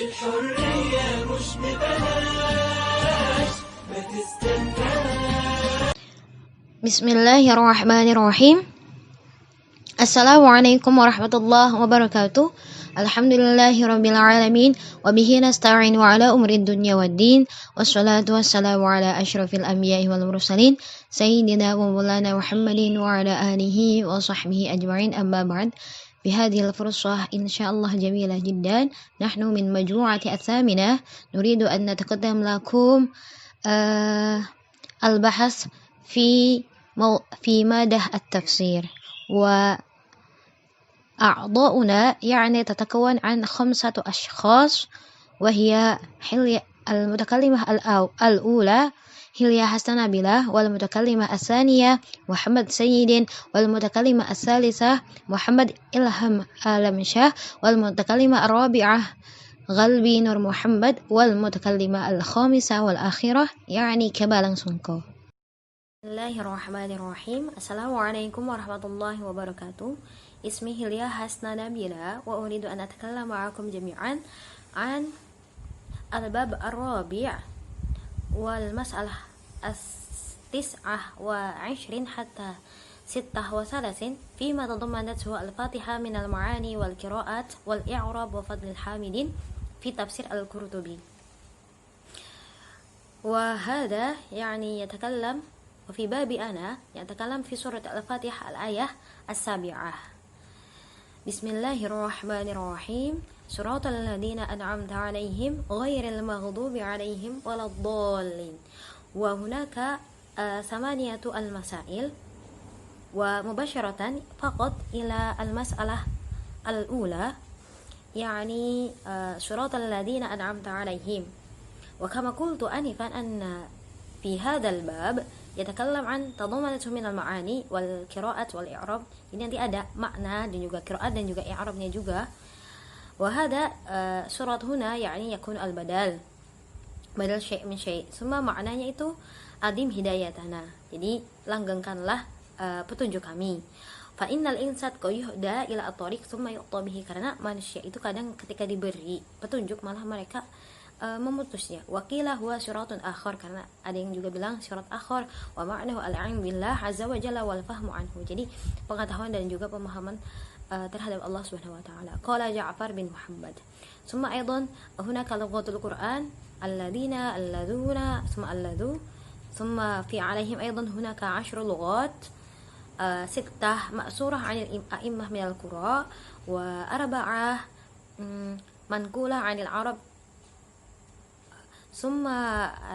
الحرية مش ببلاش ما تستناش. بسم الله الرحمن الرحيم. Assalamualaikum warahmatullahi wabarakatuh. Alhamdulillahirabbil alamin wa bihi nasta'in wa ala umrid dunya waddin wassalatu wassalamu ala asyrafil anbiya'i wal mursalin sayyidina wa maulana Muhammadin wa ala alihi wa sahbihi ajma'in, amma ba'd. Bihadhil fursah insyaallah jamilah jiddan nahnu min majmu'ati atsaminah nuridu an nataqaddam lakum al-bahas fi madah at-tafsir wa أعضاؤنا يعني تتكون عن 5 أشخاص، وهي حلية المتكلمة الأولى هليا حسن نبيلة، والمتكلمة الثانية محمد سيد، والمتكلمة الثالثة محمد إلهام آلمشاه، والمتكلمة الرابعة غلبي نور محمد، والمتكلمة الخامسة والأخيرة يعني كبالان سونكو. Bismillahirrahmanirrahim. Assalamualaikum warahmatullahi wabarakatuh. Ismi Hilya Hasna Nabila wa uridu an atakallama ma'akum jami'an an al-bab ar-rabi' wal mas'alah as-tis'ah wa 20 hatta 36 fima tadammanathu al-Fatihah min al-ma'ani wal qira'at wal i'rab wa fadl al-hamidin fi tafsir al-Qurtubi. Wa hadha yani yatakallam وفي باب أنا يتكلم في سورة الفاتحة الآية السابعة. بسم الله الرحمن الرحيم. صراط الذين أنعمت عليهم غير المغضوب عليهم ولا الضالين. وهناك 8 المسائل، ومباشرة فقط إلى المسألة الأولى يعني صراط الذين أنعمت عليهم. وكما قلت آنفا أن في هذا الباب yatakallam an tadammanatu minal ma'ani wal qira'at wal i'rab. Ini nanti ada makna dan juga qira'at dan juga i'rabnya juga. Wa hada surat huna yani yakun al badal syai' min syai'. Semua maknanya itu adim hidayatana. Jadi langgengkanlah petunjuk kami. Fa innal insat yuhda ila at-tariq tsumma yu'ta bihi, karena manusia itu kadang ketika diberi petunjuk malah mereka memutusnya. Wakilah huwa syuratun akhar, karena ada yang juga bilang syurat akhar. Wa ma'nahu al-'ilm billah azza wa jalla wal fahmu anhu. Jadi pengetahuan dan juga pemahaman terhadap Allah Subhanahu wa taala. Qala Ja'far bin Muhammad. Summa aidan hunaka lughatul Qur'an alladina alladuna summa alladu summa fi 'alaihim aidan hunaka 10 lughat sittah ma'surah 'anil a'immah minal qura wa arba'ah manqulah 'anil arab. ثم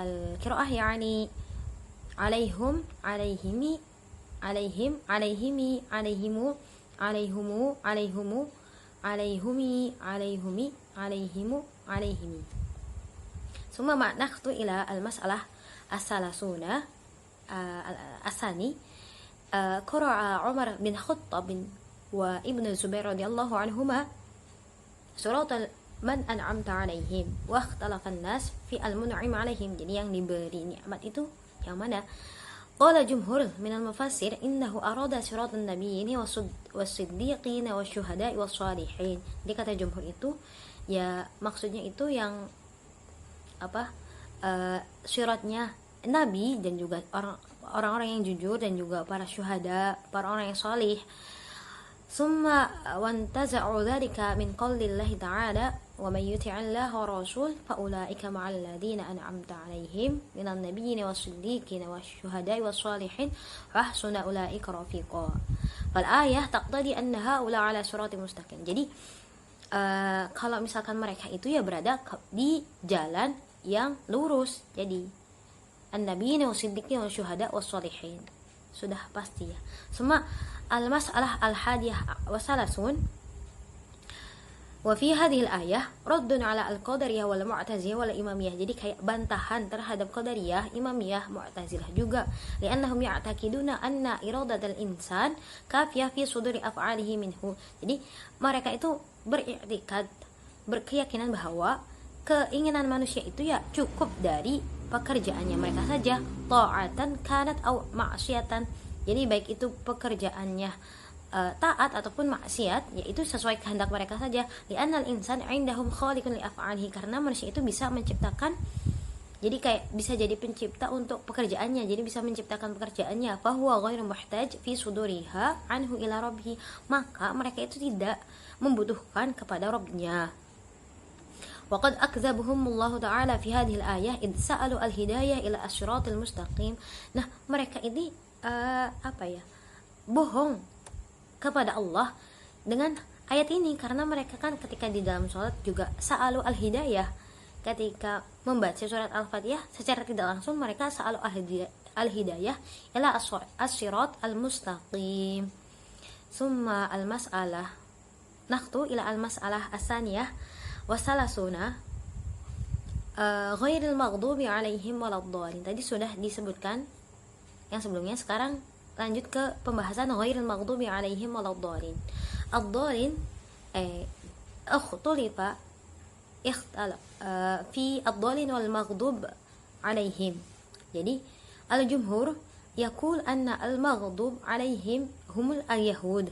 القراءة يعني عليهم عليهم عليهم عليهم عليهم عليهم عليهم عليهم عليهم عليهم عليهم. ثم نخطو إلى المسألة الثلاثون الثاني. قرأ عمر بن خطاب وابن الزبير رضي الله عنهما سورة man an'amta alaihim wa ikhtalafan nas fi al-mun'im alaihim. Jadi yang diberi nikmat itu yang mana? Qala jumhur minal mufassir innahu arada siratan nabiyyin was-siddiqin wasyuhada'i was-shalihin. Jadi kata jumhur itu ya maksudnya itu yang syaratnya nabi dan juga orang-orang yang jujur dan juga para syuhada, para orang yang salih. Summa wantaza'u dzalika min qaulillahi ta'ala wa may yuti'illaha wa rasul fa ulaika ma'al ladzina an'amta 'alaihim minan nabiyyin was-siddiqin wasyuhada'i was-shalihin wa hasuna ulaika rafiqa. Fal ayah taqtadi anna haula 'ala siratin mustaqim. Jadi kalau misalkan mereka itu ya berada di jalan yang lurus. Jadi an-nabiyyin was-siddiqin wasyuhada' was-shalihin. Sudah pasti ya. Semua al-mas'alah al-hadiyah wa salasun. Wa fi hadhihi al-ayah raddun ala al-qadariyah wal mu'tazilah wal imamiyah. Jadi kayak bantahan terhadap qadariyah, imamiyah, mu'tazilah juga. Li'annahum ya'taqiduna anna iradatal insan kafiyah fi suduri af'alihi minhu. Jadi mereka itu beriktikad, berkeyakinan bahwa keinginan manusia itu ya cukup dari pekerjaannya mereka saja, ta'atan kanat au ma'siyatan. Jadi baik itu pekerjaannya taat ataupun maksiat, yaitu sesuai kehendak mereka saja. Li'annal insan 'indahum khaliqun li af'alihi, karena manusia itu bisa menciptakan, jadi kayak bisa jadi pencipta untuk pekerjaannya, jadi bisa menciptakan pekerjaannya. Fahuwa ghairu muhtaj fi suduriha anhu ila rabbih, maka mereka itu tidak membutuhkan kepada Rabbnya. Waqad akdzabuhumullahu ta'ala fi hadhil ayah id sa'alu al-hidayah ila as-siratal mustaqim. Nah, mereka ini bohong kepada Allah dengan ayat ini, karena mereka kan ketika di dalam sholat juga sa'alu al-hidayah. Ketika membaca surat Al-Fatihah secara tidak langsung mereka sa'alu al-hidayah ila as-sirat al-mustaqim. Summa al-mas'alah naqtu ila al-mas'alah as-saniyah wa salasuna ghairil maghdubi alaihim waladdallin. Tadi sudah disebutkan yang sebelumnya, sekarang lanjut ke pembahasan ghairil maghdubi alaihim waladdallin. Ad-dallin ikhtulifa fi ad-dallin wal maghdub alaihim. Jadi al-jumhur yaqul anna al-maghdub alaihim humul al-yahud,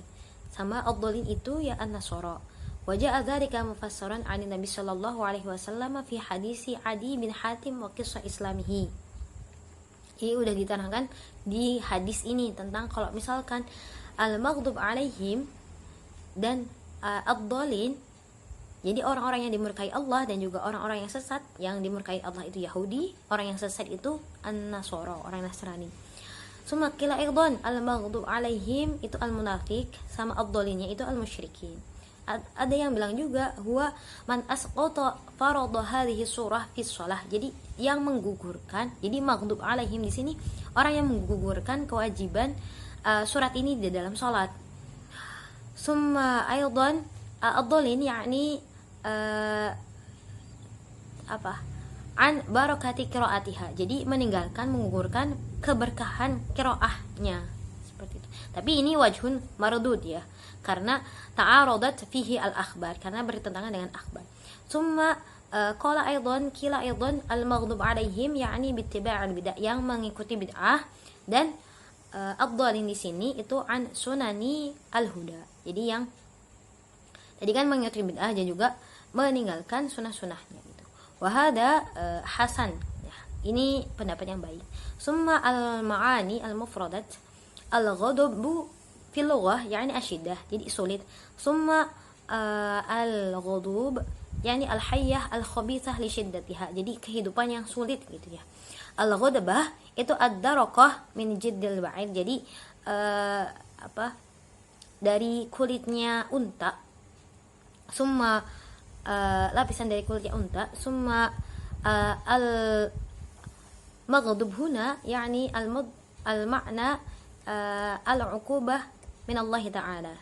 sama ad-dallin itu ya an-nasara. Wa ja'a dzalika mufassaran 'an Nabi sallallahu alaihi wasallam fi hadisi Adi bin Hatim wa qissah islamihi. Jadi udah diterangkan di hadis ini tentang kalau misalkan al-maghdub alaihim dan ad-dallin, jadi orang-orang yang dimurkai Allah dan juga orang-orang yang sesat. Yang dimurkai Allah itu Yahudi, orang yang sesat itu an-Nasara, orang Nasrani. Summa qila aidan al-maghdub alaihim itu al-munafiq, sama ad-dallinnya itu al-musyrikin. Ada yang bilang juga huwa man asqata farada hadhihi surah fi shalah. Jadi yang menggugurkan, jadi maghdub alaihim di sini orang yang menggugurkan kewajiban surat ini di dalam salat. Summa aidan ad-dallin yakni an barakati qiraatiha, jadi meninggalkan, menggugurkan keberkahan qiraahnya, seperti itu. Tapi ini wajhun mardud ya, karena ta'aradat fihi al-akhbar, karena bertentangan dengan akhbar. Summa qala aidan kila aidan al-maghdub alaihim yakni bittiba'il bid'ah, yang mengikuti bid'ah, dan ad-dallin di sini itu an sunani al-huda, jadi yang tadi kan mengikuti bid'ah dan juga meninggalkan sunnah-sunnahnya gitu. Wahada hasan ya, ini pendapat yang baik. Summa al-ma'ani al-mufradat al-ghadabu fil lughah yani ashiddah, jadi sulit. Summa al-ghadub yani al-hayyah al-khabithah li shiddatiha, jadi kehidupan yang sulit gitu ya. Al-ghadabah itu ad-darakah min jiddil ba'ir, jadi dari kulitnya unta. Summa lapisan dari kulitnya unta. Summa al-maghdub huna yani al-ma'na al-uqubah min Allah Ta'ala.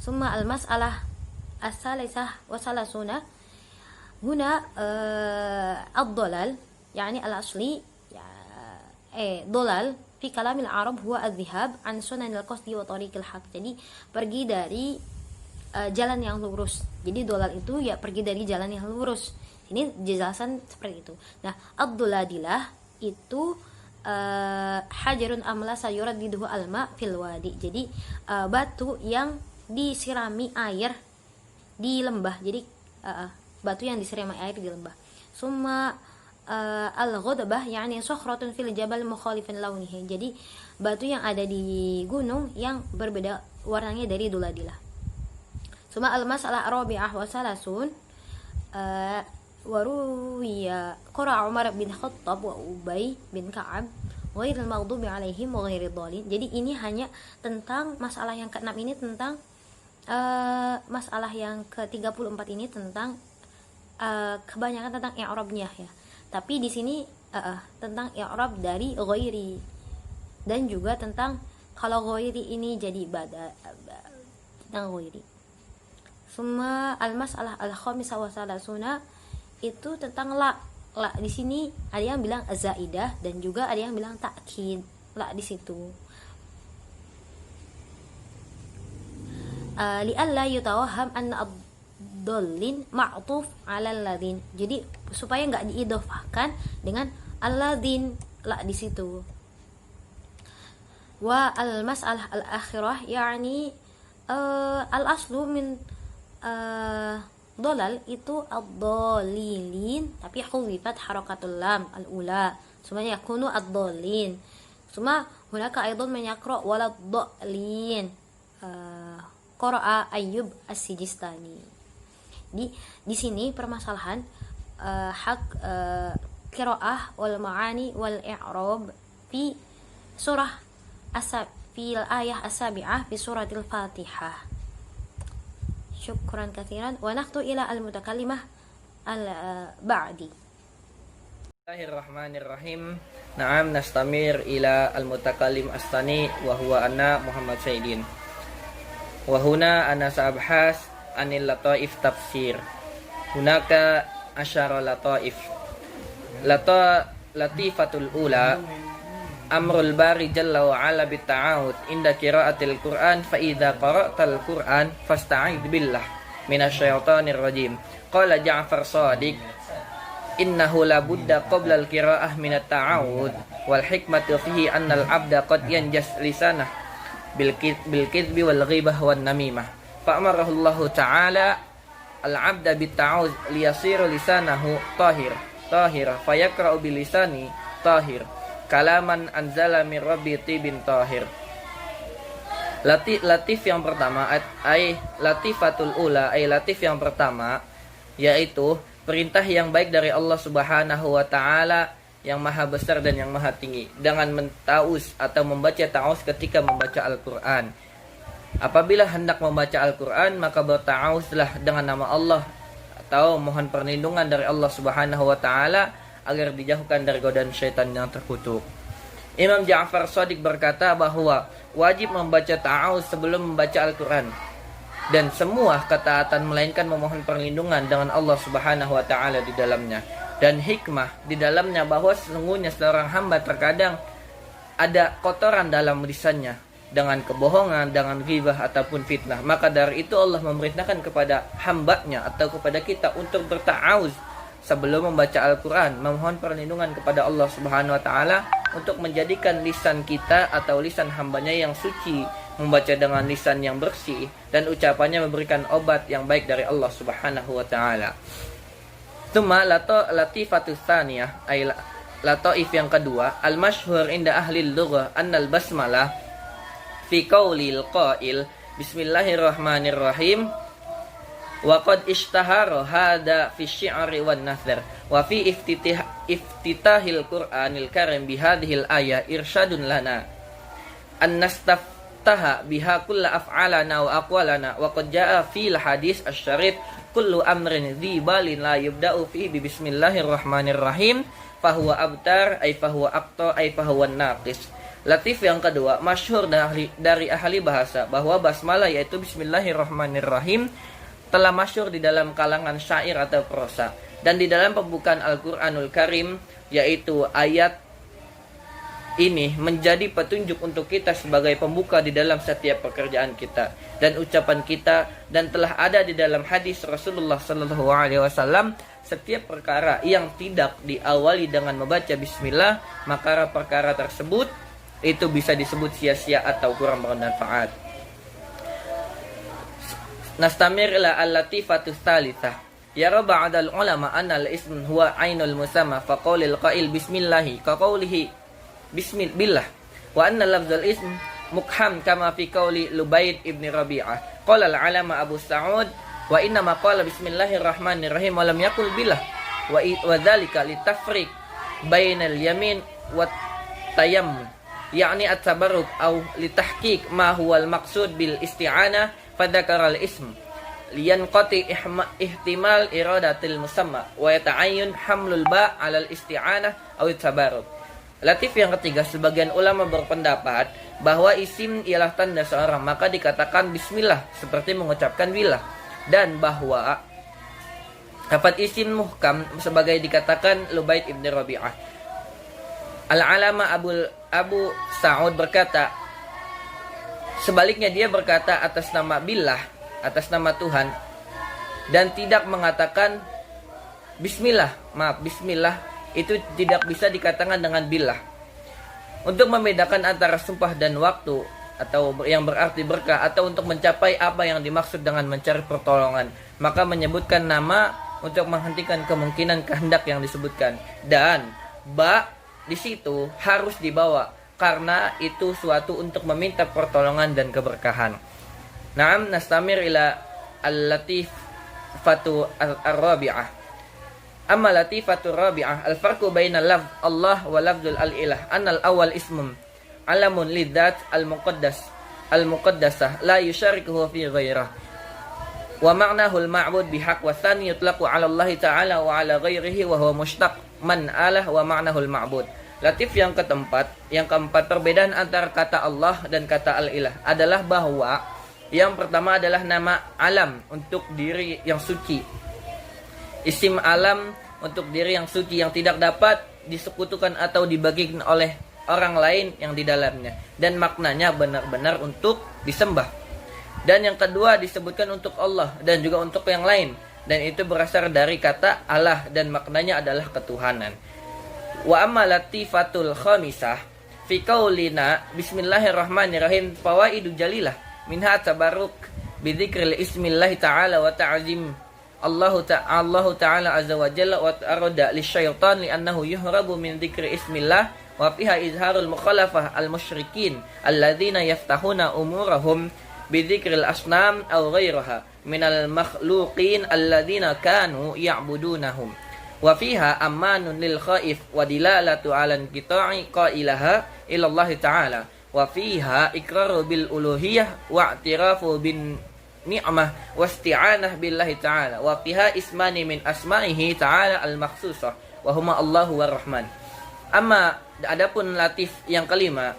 Summa al-mas'alah as-salisah wa salasuna huna ad-dalal yani al-asli dalal fi kalamil Arab huwa adh-dhihab an sunanil qasdi wa tariqil haq, jadi pergi dari jalan yang lurus. Jadi dolal itu ya pergi dari jalan yang lurus. Ini jelasan seperti itu. Nah, ad-duladilah itu hajarun amlasa yuraddiduhu alma fil wadi. Jadi batu yang disirami air di lembah. Jadi batu yang disirami air di lembah. Summa al-ghadabah yani sakhratun fil jabal mukhalifan launihi. Jadi batu yang ada di gunung yang berbeda warnanya dari duladilah. Suma al-mas'alah rabi'ah wa salasun wa ruwiya qara Umar bin Khattab wa Ubay bin Ka'ab ghairil maghdubi alaihim wa ghairil dhalin. Jadi ini hanya tentang masalah yang ke-6 ini, tentang masalah yang ke-34 ini tentang kebanyakan tentang i'rabnya ya. Tapi di sini tentang i'rab dari ghairi, dan juga tentang kalau ghairi ini jadi tentang ghairi. Summa al-mas'alah al-khamisah wa salasuna itu tentang la. La di sini ada yang bilang zaidah dan juga ada yang bilang ta'kid. La di situ. Li'alla yutawahham anna ad-dallin ma'tuf 'ala alladzin. Jadi supaya enggak diidhofahkan dengan alladzin, la di situ. Wa al-mas'alah al-akhirah yani al-aslu min dolal itu ad-dolilin, tapi khulifat harakatul lam al-ula semuanya yakunu ad-dolin. Suma hunaka aidan man yaqra walad dolin, qara'a Ayyub As-Sijistani. Di sini permasalahan hak qiraah wal ma'ani wal i'rab fi surah fil ayah as-sabi'ah fi suratil Fatihah. Syukran katsiran wa naqtu ila al-mutakallimah al-ba'di. Bismillahirrahmanirrahim. Naam nastamir ila al-mutakallim astani wa huwa anna Muhammad Saidin. Wa huna ana sa'abhas anil lataif tafsir. Hunaka asyara lataif. Latifatul ula amrul bari jalla wa ala bitta'awud inda qiraatil Qur'an fa idza qara'tal Qur'an fasta'id billah minasyaitonir rajim. Qala Ja'far Shadiq innahu la budda qabla al-qira'ah min at-ta'awud wal hikmatu fihi anna al-'abda qad yanjas lisanah bil kidbi wal ghibah wan namimah fa amarahu Allah ta'ala al-'abda bit-ta'awud liyasiru lisanahu tahira fayaqra'u bil lisani tahir kalaman anzala min rabbi tibin tahir. Latif yang pertama ay latifatul ula ay latif yang pertama yaitu perintah yang baik dari Allah Subhanahu wa taala yang maha besar dan yang maha tinggi dengan mentaus atau membaca ta'awuz ketika membaca Al-Qur'an. Apabila hendak membaca Al-Qur'an maka berta'awuzlah dengan nama Allah atau mohon perlindungan dari Allah Subhanahu wa taala agar dijauhkan dari godaan syaitan yang terkutuk. Imam Ja'far Shadiq berkata bahwa wajib membaca ta'awuz sebelum membaca Al-Quran, dan semua ketaatan melainkan memohon perlindungan dengan Allah Subhanahu wa taala di dalamnya. Dan hikmah di dalamnya bahwa sesungguhnya seorang hamba terkadang ada kotoran dalam lisannya dengan kebohongan, dengan ghibah ataupun fitnah. Maka dari itu Allah memerintahkan kepada hambanya atau kepada kita untuk berta'awuz sebelum membaca Al-Quran, memohon perlindungan kepada Allah Subhanahu wa taala untuk menjadikan lisan kita atau lisan hambanya yang suci, membaca dengan lisan yang bersih, dan ucapannya memberikan obat yang baik dari Allah Subhanahu wa taala. Tsumma latifatus tsaniyah ay lataif yang kedua, al-masyhur inda ahli al-lughah anna al-basmalah fi qaulil qail bismillahirrahmanirrahim wa qad ishtahara hada fi syi'ri wan nathar wa fi iftitahil Qur'anil Karim bi hadhil ayah irsyadun lana an nastaftaha biha kulla af'alana wa aqwalana wa qad jaa fil hadis asy-syarif kullu amrin dhi balin la yubda'u fi bismillahirrahmanirrahim fahuwa abtar ay fahuwa aqta ay fahuwa naqis. Latif yang kedua masyhur dari ahli bahasa bahwa basmalah yaitu bismillahirrahmanirrahim telah masyhur di dalam kalangan syair atau prosa, dan di dalam pembukaan Al-Qur'anul Karim yaitu ayat ini menjadi petunjuk untuk kita sebagai pembuka di dalam setiap pekerjaan kita dan ucapan kita, dan telah ada di dalam hadis Rasulullah sallallahu alaihi wasallam setiap perkara yang tidak diawali dengan membaca bismillah maka perkara tersebut itu bisa disebut sia-sia atau kurang bermanfaat. Nastamir ila al-latifatus tsalitsah. Yara ba'dal ulama anna al-ism huwa ainul musamma fa qaulil qail bismillah ka qaulihi bismillah wa anna lafzul ism mukham kama fi qauli Lubayd ibn Rabi'ah. Qala al-alama Abu Sa'ud wa inna ma qala bismillahirrahmanirrahim wa lam yaqul billah wa dzalika litafriq bainal yamin wat tayammum yakni at-tabarruk aw litahqiq ma huwa al-maqsud bil isti'anah fadzakara al-ism liyanqati ihtimal iradatil musamma wa yata'ayyun hamlul ba' 'ala al-isti'anah aw at-tabarruk. Latif yang ketiga, sebagian ulama berpendapat bahwa isim ialah tanda seorang, maka dikatakan bismillah seperti mengucapkan billah, dan bahwa dapat isim muhkam sebagai dikatakan Lubayd ibn Rabi'ah. Al-alama Abu Sa'ud berkata sebaliknya, dia berkata atas nama billah, atas nama Tuhan, dan tidak mengatakan bismillah. Bismillah itu tidak bisa dikatakan dengan billah. untuk membedakan antara sumpah dan waktu atau yang berarti berkah atau untuk mencapai apa yang dimaksud dengan mencari pertolongan, maka menyebutkan nama untuk menghentikan kemungkinan kehendak yang disebutkan, dan ba di situ harus dibawa karena itu suatu untuk meminta pertolongan dan keberkahan. Naam, nastamir ila al-latifatu ar-rabi'ah. Amma latifatu rabi'ah al-farqu baina lafz Allah wa lafzul al-ilah. Anna al-awwal ismun alamun lidzat al-muqaddasah la yusharikuhu fi ghairah. Wa ma'nahu al-ma'bud bihaq wa tsani yutlaqu 'ala Allah ta'ala wa 'ala ghairihi wa huwa mushtaq man alah wa ma'nahu al-ma'bud. Latif yang keempat perbedaan antara kata Allah dan kata al-ilah adalah bahwa yang pertama adalah nama alam untuk diri yang suci. Isim alam untuk diri yang suci yang tidak dapat disekutukan atau dibagikan oleh orang lain yang di dalamnya, dan maknanya benar-benar untuk disembah. Dan yang kedua disebutkan untuk Allah dan juga untuk yang lain, dan itu berasal dari kata Allah dan maknanya adalah ketuhanan. Wa amma latifatul khamisah fi qaulina bismillahirrahmanirrahim fawaidu jalilah minha tabarruk bi dzikril ismillah ta'ala wa ta'zim Allah Ta'ala azza wa jalla wa arada lisyaitan li'annahu yuhrabu min dzikri ismillah wa fiha izharul mukhalafah al-musyrikin alladzina yaftahuna umurahum bi dzikril asnam aw ghairaha minal makhluqin alladzina kanu ya'budunahum wa fiha amanun lil khaif wa dilalatu 'ala inqita'i qailaha ila Allah Ta'ala wa fiha iqraru bil uluhiyah wa i'tirafu bin ni'mah wasti'anah billahi ta'ala wa fiha ismani min asma'ihi ta'ala al-makhsusah wa huma Allahu war-Rahman. Amma adapun latif yang kelima,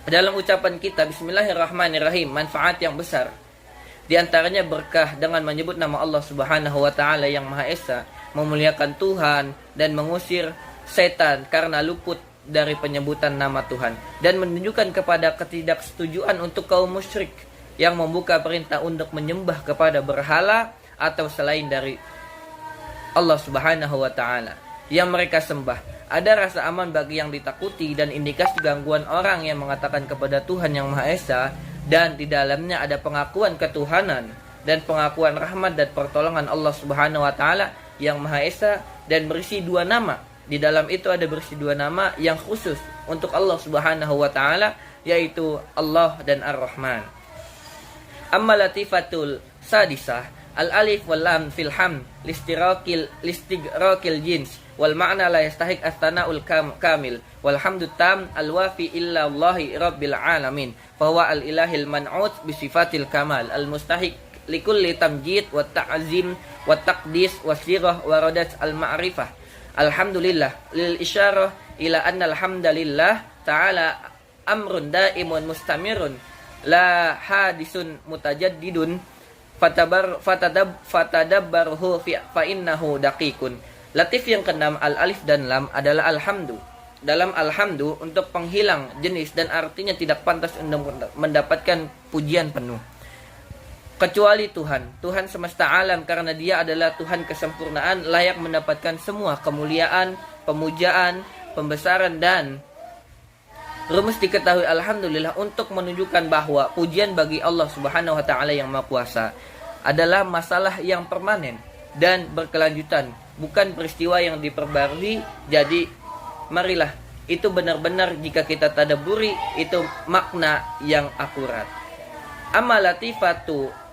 dalam ucapan kita bismillahirrahmanirrahim manfaat yang besar. Di antaranya berkah dengan menyebut nama Allah Subhanahu wa taala yang Maha Esa, memuliakan Tuhan dan mengusir setan karena luput dari penyebutan nama Tuhan, dan menunjukkan kepada ketidaksetujuan untuk kaum musyrik yang membuka perintah untuk menyembah kepada berhala atau selain dari Allah Subhanahu wa taala yang mereka sembah. Ada rasa aman bagi yang ditakuti dan indikasi gangguan orang yang mengatakan kepada Tuhan yang Maha Esa, dan di dalamnya ada pengakuan ketuhanan dan pengakuan rahmat dan pertolongan Allah Subhanahu wa taala yang Maha Esa, dan berisi dua nama. Di dalam itu ada berisi dua nama yang khusus untuk Allah Subhanahu wa taala, yaitu Allah dan Ar-Rahman. Amma latifatul sadisah al-alif wal lam fil ham listighraqil jins wal ma'na la yastahiq as-sana'ul kamil wal hamdu tam al-wafi illa Allahi rabbil alamin fa huwa al-ilahil man'ut bi sifatil kamal al-mustahiq likulli tamjid wa ta'zim wa taqdis wa sirah wa radat al-ma'rifah. Alhamdulillah lil isyarah ila anna alhamdulillah ta'ala amrun daimun mustamirun la hadisun mutajaddidun fatadabbarhu fa innahu daqiqun. Latif yang keenam al-alif dan lam adalah alhamdu. Dalam alhamdu untuk penghilang jenis dan artinya tidak pantas untuk mendapatkan pujian penuh kecuali Tuhan semesta alam, karena Dia adalah Tuhan kesempurnaan, layak mendapatkan semua kemuliaan, pemujaan, pembesaran, dan rumus diketahui alhamdulillah untuk menunjukkan bahwa pujian bagi Allah Subhanahu wa taala yang Maha Kuasa adalah masalah yang permanen dan berkelanjutan, bukan peristiwa yang diperbarui. Jadi marilah itu benar-benar jika kita tadabburi itu makna yang akurat. Amma latifatu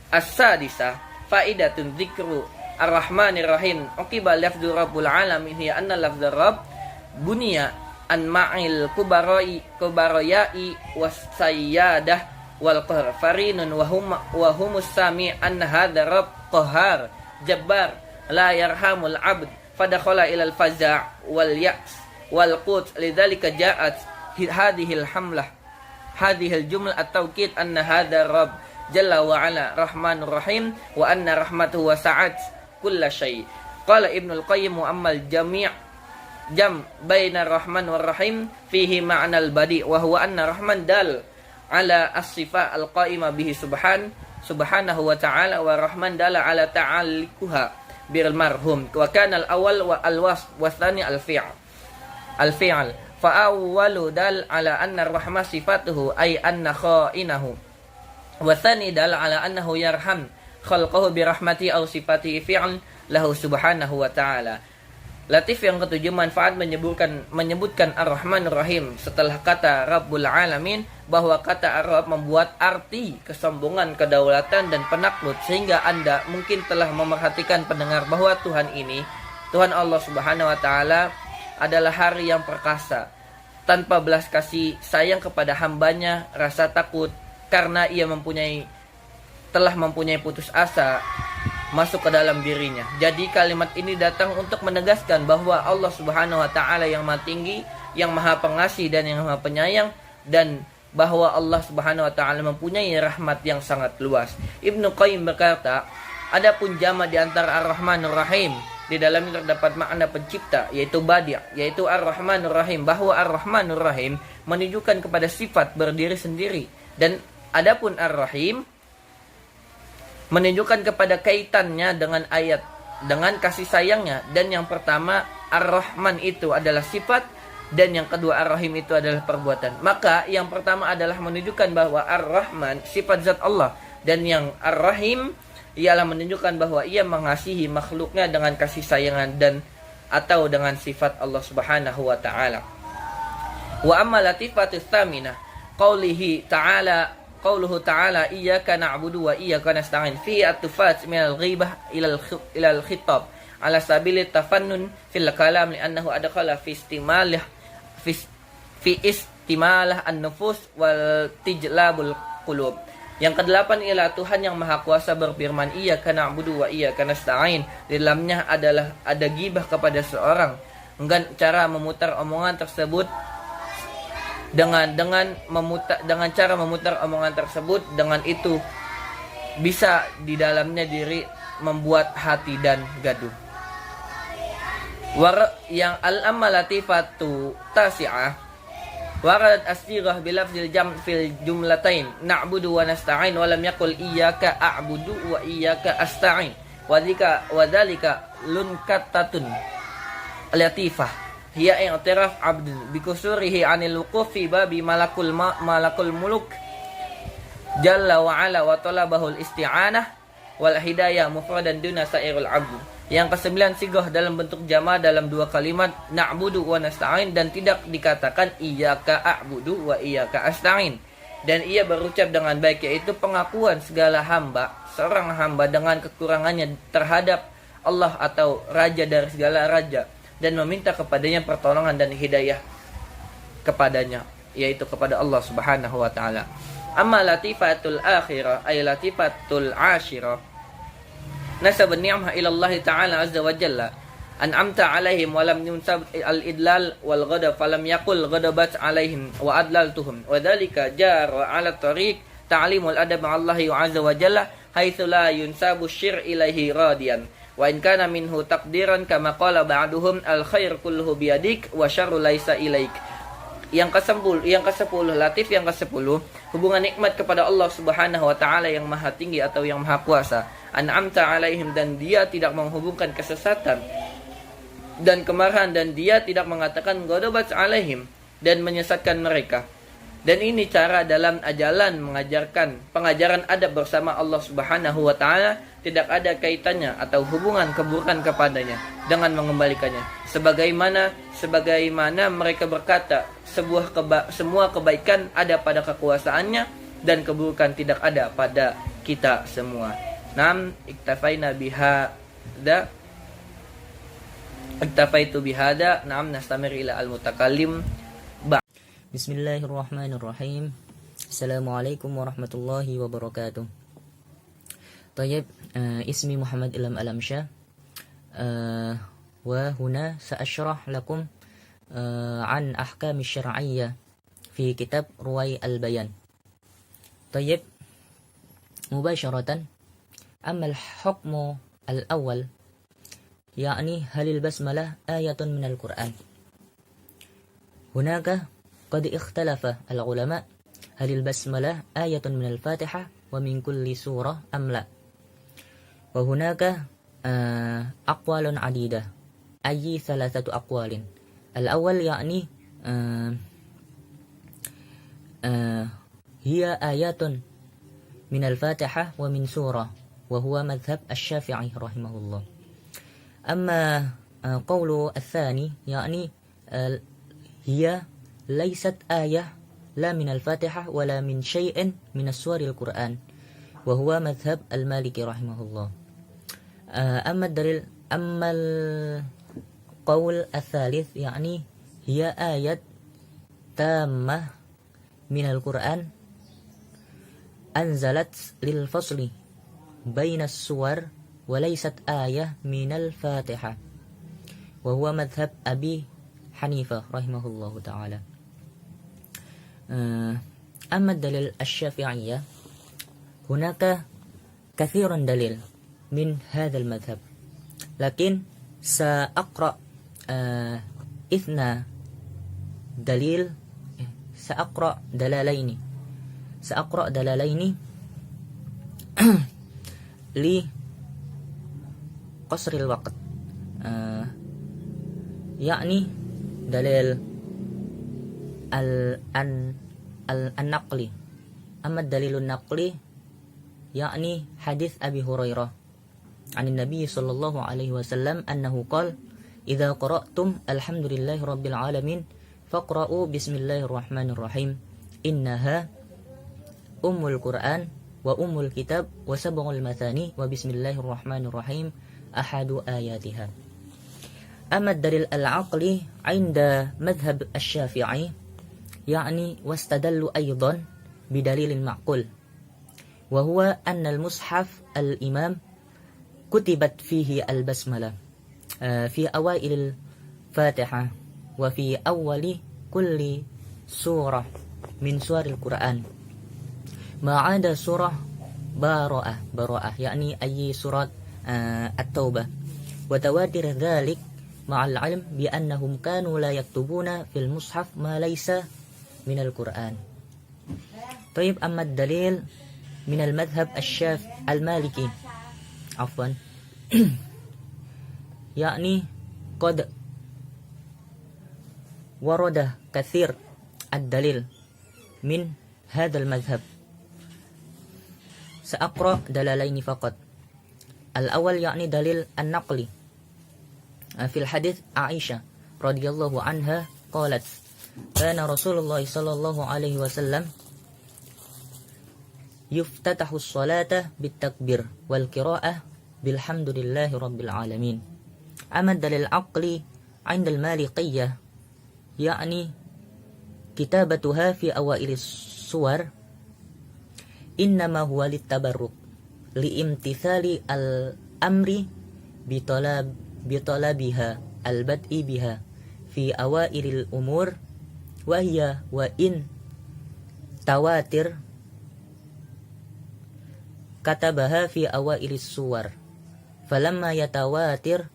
as-sadisah faidatun dzikru ar-rahmanir rahim uqiba lafdzu rabbul alamin hiya anna lafdzu rabb bunya an ma'il kubarayai wasayyadah wal qahr farinun wa humus sami an hadha rabb qahar jabbar la yarhamul abd fadakhala ila al faza' wal ya's wal qut lidzalika ja'at hadhihi al hamlah hadhihi al jumlah at-tawkid anna hadha rabb jalla wa ala rahmanur rahim wa anna rahmatuhu wasa'at kulla syai. Qala Ibnul Qayyim ammal jam baina rahman war rahim fihi ma'nal badi wa huwa anna rahman dal ala as-sifat al-qa'imah bihi subhanahu wa ta'ala wa rahman dal ala ta'alliquha bil marhum wa kana al-awwal wa al-wasf wa thani al-fi'l fa awwalu dal ala anna ar-rahmah sifatuhu ay anna kha'inahu wa tsani dal ala annahu yarham khalqahu bi rahmati aw sifati fi'l lahu subhanahu wa ta'ala. Latif yang ketujuh, manfaat menyebutkan Ar-Rahmanur Rahim setelah kata Rabbul Alamin, bahwa kata Ar-Rabb membuat arti kesombongan, kedaulatan dan penakluk, sehingga Anda mungkin telah memerhatikan pendengar bahwa Tuhan ini, Tuhan Allah Subhanahu wa taala adalah hari yang perkasa, tanpa belas kasih sayang kepada hambanya, rasa takut karena ia telah mempunyai putus asa masuk ke dalam dirinya. Jadi kalimat ini datang untuk menegaskan bahwa Allah Subhanahu wa taala yang Maha Tinggi, yang Maha Pengasih dan yang Maha Penyayang, dan bahwa Allah Subhanahu wa taala mempunyai rahmat yang sangat luas. Ibnu Qayyim berkata, adapun jama di antara Ar-Rahmanur Rahim, di dalamnya terdapat makna pencipta, yaitu Badi', yaitu Ar-Rahmanur Rahim, bahwa Ar-Rahmanur Rahim menunjukkan kepada sifat berdiri sendiri, dan adapun Ar-Rahim menunjukkan kepada kaitannya dengan ayat, dengan kasih sayangnya. Dan yang pertama, Ar-Rahman itu adalah sifat, dan yang kedua Ar-Rahim itu adalah perbuatan. Maka yang pertama adalah menunjukkan bahwa Ar-Rahman sifat zat Allah, dan yang Ar-Rahim ialah menunjukkan bahwa ia mengasihi makhluknya dengan kasih sayangan dan atau dengan sifat Allah Subhanahu wa taala. Wa amma latifatus tsaminah qauluhu ta'ala iyyaka na'budu wa iyyaka nasta'in fi at-tufat min al-ghibah ila al-khitab ala sabili tafannun fil kalam li'annahu adkhala fi istimalah an-nufus wal tijlabul qulub. Yang kedelapan ialah Tuhan yang Maha Kuasa berfirman, iyyaka na'budu wa iyyaka nasta'in. Di dalamnya adalah ada ghibah kepada seorang, dengan cara memutar omongan tersebut dengan cara memutar omongan tersebut, dengan itu bisa di dalamnya diri membuat hati dan gaduh. Yang al-amma latifatu tasi'ah waradat as-sighah bilafzil jam' fil jumlatain na'budu wa nasta'in wa lam yaqul iyyaka a'budu wa iyyaka asta'in wa dzalika lunkatatun latifah hiya i'tiraf 'abd bi kusurihi 'anil wuquf fi babi malakul muluk jalla wa 'ala wa talabahul isti'anah wal hidayah mufradan duna sa'irul 'abd. Yang kesembilan, sigoh dalam bentuk jama dalam dua kalimat na'budu wa nasta'in, dan tidak dikatakan iyyaka a'budu wa iyyaka asta'in. Dan ia berucap dengan baik, yaitu pengakuan segala hamba, seorang hamba dengan kekurangannya terhadap Allah atau raja dari segala raja, dan meminta kepadanya pertolongan dan hidayah kepadanya, yaitu kepada Allah Subhanahu wa taala. Amma latifatul akhirah ay latifatul ashirah nasab an-ni'mah ila Allah ta'ala azza wa jalla an'amta alaihim wa lam yunsab al-idlal wal ghadab falam yaqul ghadabat alaihim wa adlaltuhum wa dhalika jara ala tariq ta'limul adab ma'allahi azza wa jalla haitsu la yunsabu syir' ilaihi radiyan wa in kana minhu taqdiran kama qala ba'duhum al khair kulluhu biyadik wa syarru laisa ilaik. Yang ke-10 latif yang ke-10, hubungan nikmat kepada Allah Subhanahu wa taala yang Maha Tinggi atau yang Maha Kuasa. An'amta alaihim, dan dia tidak menghubungkan kesesatan dan kemarahan, dan dia tidak mengatakan ghadabat alaihim dan menyesatkan mereka. Dan ini cara dalam ajalan pengajaran adab bersama Allah Subhanahu wa taala, tidak ada kaitannya atau hubungan keburukan kepadanya dengan mengembalikannya. Sebagaimana mereka berkata, semua kebaikan ada pada kekuasaannya dan keburukan tidak ada pada kita semua. Iktafaitu bihada. Nastamir ila al-mutakallim. Bismillahirrahmanirrahim. Assalamualaikum warahmatullahi wabarakatuh. Tayyib, ismi Muhammad Ilham Alamsyah. Wa huna sa'ashrah lakum an ahkam syar'iyyah fi kitab Ruwai al-Bayan. Tayyib, mubasharatan, amma al-hukmu al-awwal yani halil basmalah ayatun minal Qur'an. Hunaka قد اختلف العلماء هل البسملة آية من الفاتحة ومن كل سورة أم لا. وهناك أقوال عديدة أي 3 أقوال. الأول يعني هي آيات من الفاتحة ومن سورة وهو مذهب الشافعي رحمه الله. أما قول الثاني يعني هي ليست آية لا من الفاتحة ولا من شيء من السور القرآن وهو مذهب المالكي رحمه الله. أما القول الثالث يعني هي آية تامة من القرآن أنزلت للفصل بين السور وليست آية من الفاتحة وهو مذهب أبي حنيفة رحمه الله تعالى. أما الدليل الشافعية هناك كثير دليل من هذا المذهب، لكن سأقرأ دلالين لقصر الوقت. يعني دليل النقلي. أما الدليل النقلي يعني حديث أبي هريرة عن النبي صلى الله عليه وسلم أنه قال: إذا قرأتم الحمد لله رب العالمين فاقرأوا بسم الله الرحمن الرحيم إنها أم القرآن وأم الكتاب وسبع المثاني وبسم الله الرحمن الرحيم أحد آياتها. أما الدليل العقلي عند مذهب الشافعي يعني واستدلوا أيضا بدليل معقول، وهو أن المصحف الإمام كتبت فيه البسملة في أوائل الفاتحة وفي أول كل سورة من سور القرآن ما عدا سورة براءة يعني أي سورة التوبة، وتواتر ذلك مع العلم بأنهم كانوا لا يكتبون في المصحف ما ليس من القرآن. طيب، أما الدليل من المذهب المالكي يعني قد ورد كثير الدليل من هذا المذهب. سأقرأ دلالين فقط. الأول يعني دليل النقلي في الحديث عائشة رضي الله عنها قالت: كان رسول الله صلى الله عليه وسلم يفتتح الصلاة بالتكبير والقراءة بالحمد لله رب العالمين. أما الدليل العقلي عند المالكية يعني كتابتها في أوائل السور إنما هو للتبرك لامتثال الأمر بطلبها البدء بها في أوائل الأمور، وإن تواتر كتبها في أوائل السور فلما يتواتر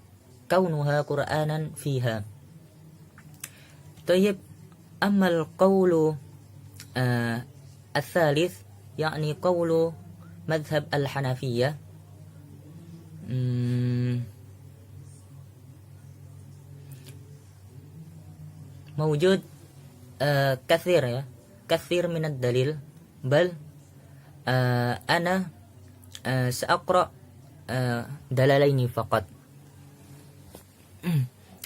كونها قرآنا فيها. طيب، أما القول الثالث يعني قول مذهب الحنفية موجود كثير من الدليل، بل أنا سأقرأ دلالين فقط.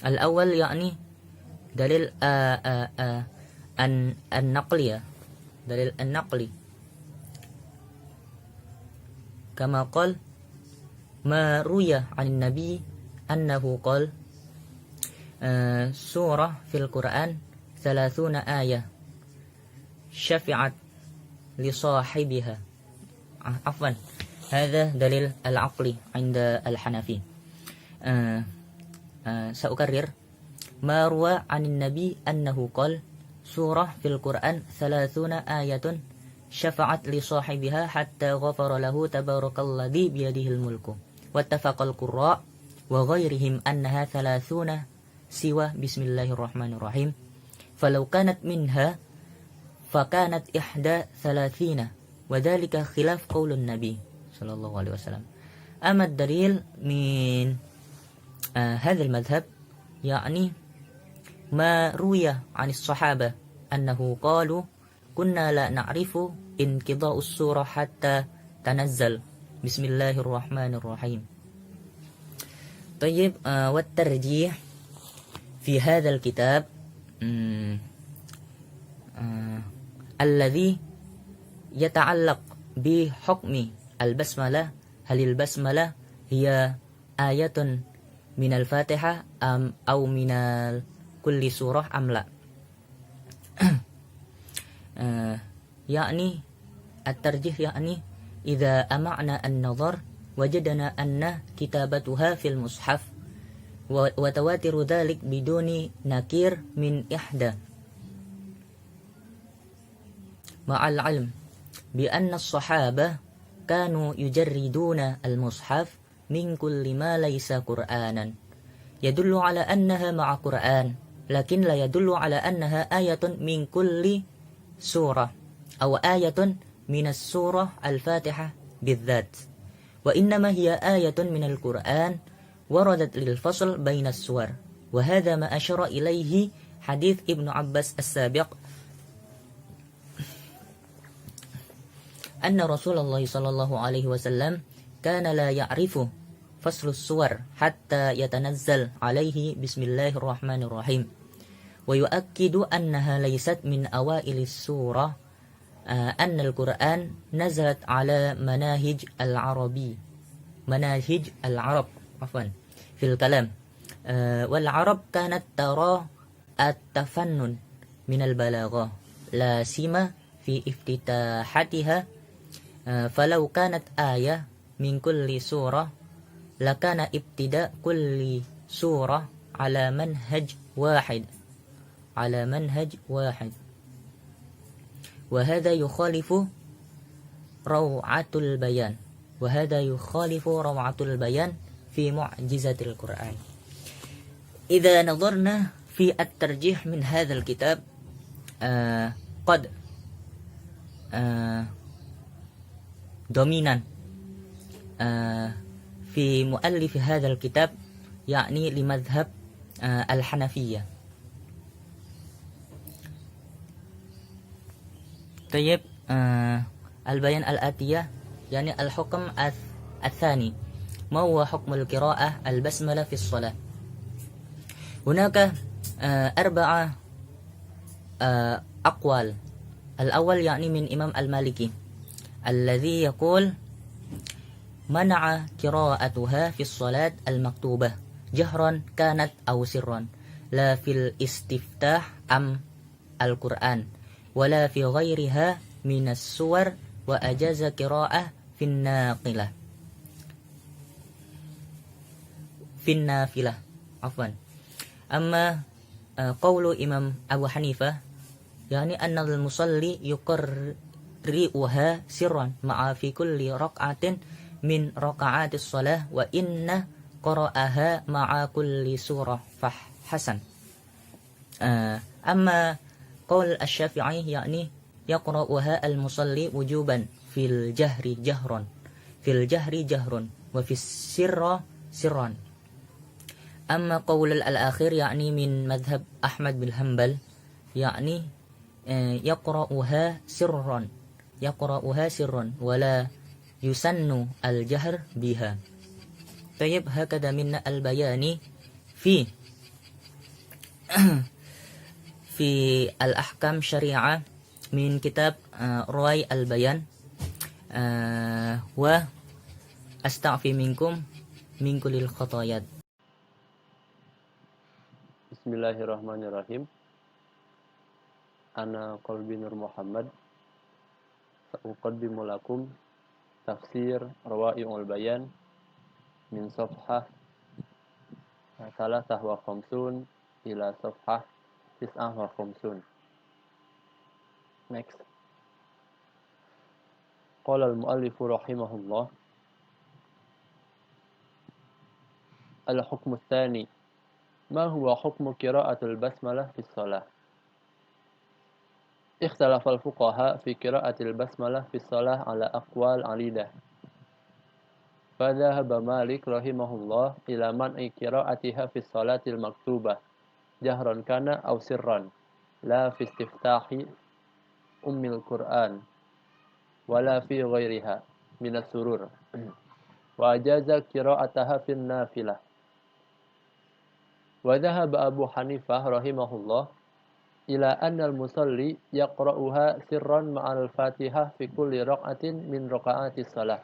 الأول يعني دليل النقلية، دليل النقلي كما قال: ما روي عن النبي أنه قال: سورة في القرآن 30 آية شفعت لصاحبها. هذا دليل العقلي عند الحنفي. سأكرر: ما روى عن النبي أنه قال: سورة في القرآن 30 آية شفعت لصاحبها حتى غفر له تبارك الذي بيده الملك. واتفق القراء وغيرهم أنها 30 سوى بسم الله الرحمن الرحيم، فلو كانت منها فكانت 31، وذلك خلاف قول النبي صلى الله عليه وسلم. أما الدليل من هذا المذهب يعني ما روي عن الصحابة أنه قالوا كنا لا نعرف انقضاء السورة حتى تنزل بسم الله الرحمن الرحيم. طيب والترجيح في هذا الكتاب الذي يتعلق بحكم البسملة، هل البسملة هي آية من الفاتحة أو من كل سورة أم لا؟ يعني الترجيح يعني إذا أمعنا النظر وجدنا أن كتابتها في المصحف وتواتر ذلك بدون نكير من إحدى، مع العلم بأن الصحابة كانوا يجردون المصحف من كل ما ليس قرآنا يدل على أنها مع قرآن، لكن لا يدل على أنها آية من كل سورة أو آية من السورة الفاتحة بالذات، وإنما هي آية من القرآن وردت للفصل بين السور. وهذا ما أشار إليه حديث ابن عباس السابق أن رسول الله صلى الله عليه وسلم كان لا يعرف فصل السور حتى يتنزل عليه بسم الله الرحمن الرحيم، ويؤكد أنها ليست من أوائل السورة، أن القرآن نزلت على مناهج العرب في الكلام، والعرب كانت ترى التفنن من البلاغة لا سيما في افتتاحاتها، فلو كانت آية من كل سورة لكان ابتداء كل سورة على منهج واحد، وهذا يخالف روعة البيان في معجزة القرآن. إذا نظرنا في الترجيح من هذا الكتاب قد dominan في مؤلف هذا الكتاب يعني لمذهب الحنفية. طيب البيان الآتية يعني الحكم الثاني، ما هو حكم القراءة البسملة في الصلاة؟ هناك 4 أقوال. الأول يعني من إمام المالكي الذي يقول منع قراءتها في الصلاة المكتوبة جهرا كانت أو سرا، لا في الاستفتاح أم القرآن ولا في غيرها من السور، وأجاز قراءة في النافلة عفوا. أما قول إمام أبو حنيفة يعني أن المصلي يقرئها سرا مع في كل ركعة من ركعات الصلاة، وإن قرأها مع كل سورة فحسن. أما قول الشافعي يعني يقرأها المصلي وجوبا في الجهر جهر وفي السر سرا. أما قول الآخر يعني من مذهب أحمد بن حنبل يعني يقرأها سرا ولا يسن الجهر بها. طيب هكذا من البيان في الأحكام شريعة من كتاب روي البيان، وأستعفي منكم من كل الخطايا. Bismillahirrahmanirrahim. Ana Qalbi Nur Muhammad sa'uqaddimu lakum tafsir Rawa'i'ul Bayan min safhah 53 ila safhah 59. Next. Qala al-mu'allif rahimahullah al-hukm ats-tsani ma huwa hukmu qira'atul basmalah fi shalah. اختلف الفقهاء في قراءة البسملة في الصلاة على أقوال عديدة، فذهب مالك رحمه الله إلى منع قراءتها في الصلاة المكتوبة jahran kana aw sirran la fi istiftahi ummil Qur'an wala fi ghairiha min as-surur wa ajaza qira'ataha fi nafilah. Wa dhahaba Abu Hanifah rahimahullah ila anna al-musalli yaqra'uha sirran ma'al Fatihah fi kulli raq'atin min raqa'atis shalah.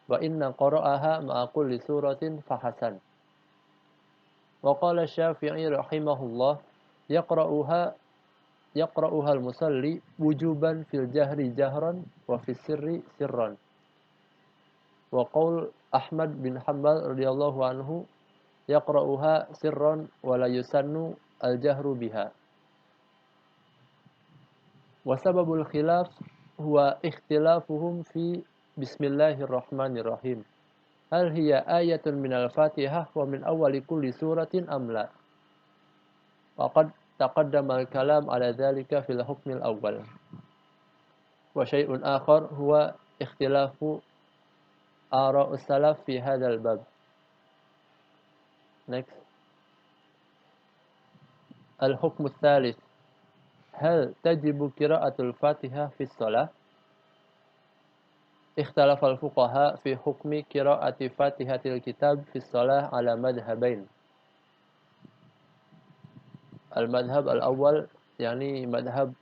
Wa inna qara'aha ma'a kulli suratin fahasan. Wa qala Syafi'i rahimahullah yaqra'uha al-musalli wujuban fil jahri jahran wa fis sirri sirran. Wa qaul Ahmad bin Hanbal radhiyallahu anhu yaqra'uha sirran wa la yusannu al-jahru biha. Wa sababul khilaf huwa ikhtilafuhum fi bismillahirrahmanirrahim. Hal hiya ayatun minal Fatihah wa min awwali kulli suratin am la? Wa qad taqaddama al-kalam ala dhalika fil hukm al-awwal. Wa syai'un akhar huwa ikhtilafu ara'us salaf fi hadzal bab. Next. Al-hukm ats-tsalits. Hal tajibu qira'atul Fatihah fi shalah? Ikhtalafa al-fuqaha fi hukmi qira'ati Fatihatil kitab fi shalah ala madhhabain. Al-madhhab al-awwal yani madhhab